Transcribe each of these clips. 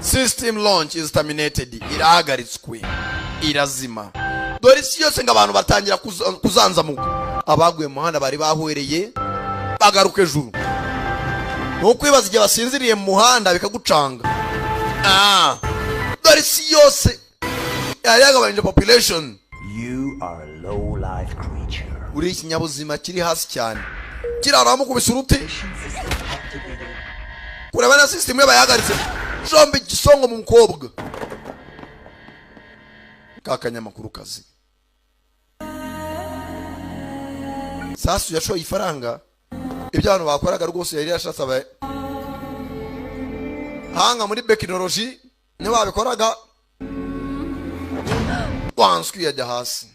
System launch is terminated. Irahagaritswe. Irazima. Dore isi yose ngo abantu batangira kuzanzamuka. Abaguye mu muhanda bari bahwereye bagaruka ejuru. Nukwibaza igihe basinziriye mu muhanda bikagucanga. Dore isi yose yari yagabanyije population. You are a low life creature. Uri ikinyabuzima kiri hasi cyane. Kiraramu kubisa uruti. Kureba na system yabayagaritse. Jombe gisongo mu mukobwa. Kakanyamakuru kazi. Sasu yashoye ifaranga. Ibyo abantu bakoraga rwose yari yashatse abaye. Hanga muri technology ne babikoraga. Wanswi yajya hasi.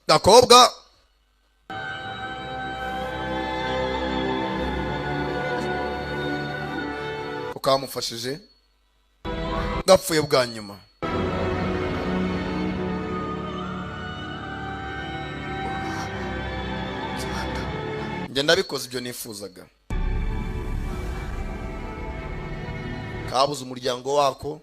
Gakobwa ukamufashije gapfuye bwa nyuma. Njye ndabikoze ibyo nifuzaga. Kabuze umuryango wako.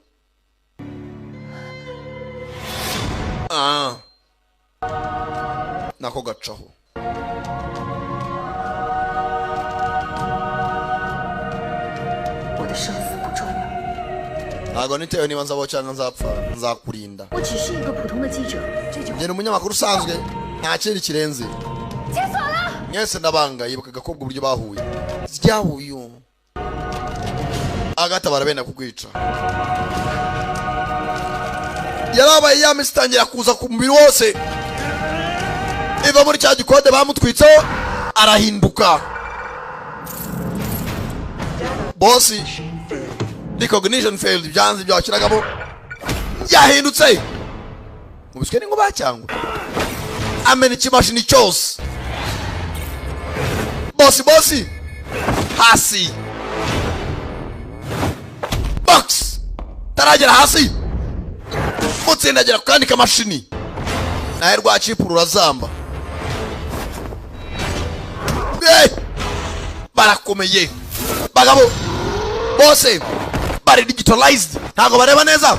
Nako gacaho. Ntago nitewe niba nzabo cyangwa nzapfa nzakurinda. Njye n'umunyamakuru usanzwe nta kindi kirenze. Nyese ndabanga yibuka gakobwa uburyo bahuye. Zyahuye. Agata barabena kugwica. Yarabaye yamistangira kuza ku mubiri wose. Iva muri cya gikode bamutwitseho arahinduka. Bosi recognition failed byanze byakiragamo yahindutse. Mubiswe ningo bacyangwa. Amena ikimashini cyose. Bosi hasi. Box taragera hasi. Mutsindagera kandi kamashini. Naye rwacipura urazamba. Barakomeye. Bagabo bose bari digitalized. Ntago bareba neza.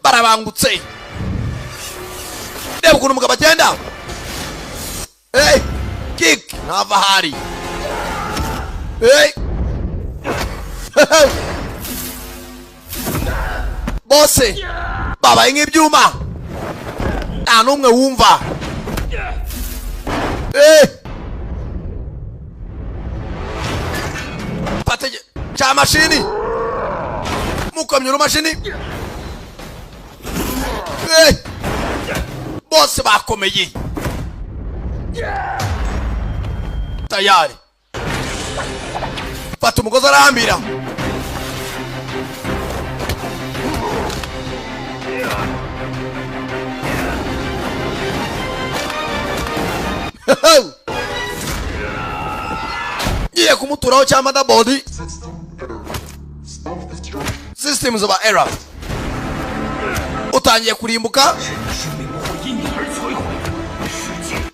Barabangutse. Reba ukuntu umugabo agenda. Kick nava hari. Bose baba nk'ibyuma. Nta numwe wumva. Patege cha mashini. Mukomye rumashini. Bose bakomeye. Tayari. Fata umugozi arahambira. Niye kumuturaho cyangwa da body. Systems of error. Utangiye kurimbuka.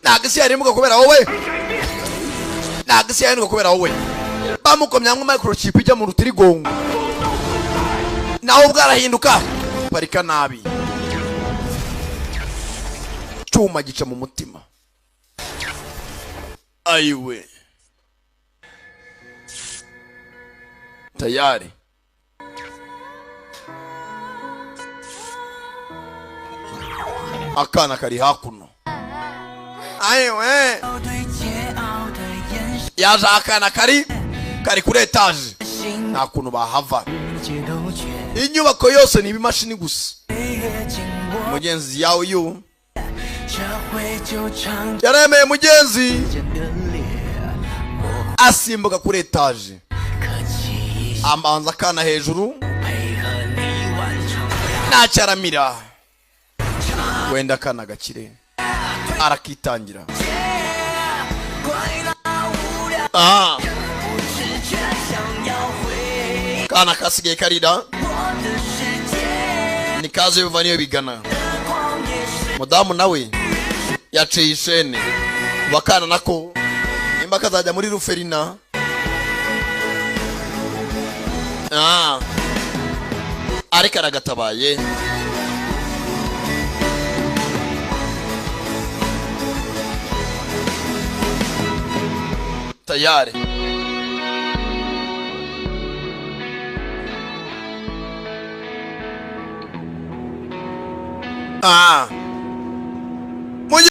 Nagisi yarimbuka kubera wowe. Nagisi yarimbuka kubera wowe. Bamukomya ngo microchip ijya mu rutirigongo. Naho bwarahinduka. Parika nabi. Cyuma gica mu mutima. Aiwe. Tayari. Akana kari hakuno. Aiwe. Yaje akana kari kuri etage. Nta kuntu bahava. Inyubako yose ni ibimashini gusa. Mugenzi yawe yu. Yaremeye mugenzi. Asimbuka kuri etage. Amanza kana hejuru. Nacaramira. Wenda kana gakire. Arakitangira. Kana kasigaye karida. Ni kaze bivaniye bigana. mudamu nawe yaciye ishene bakana nako nimba kazajya muri ruferina ariko aragatabaye tayari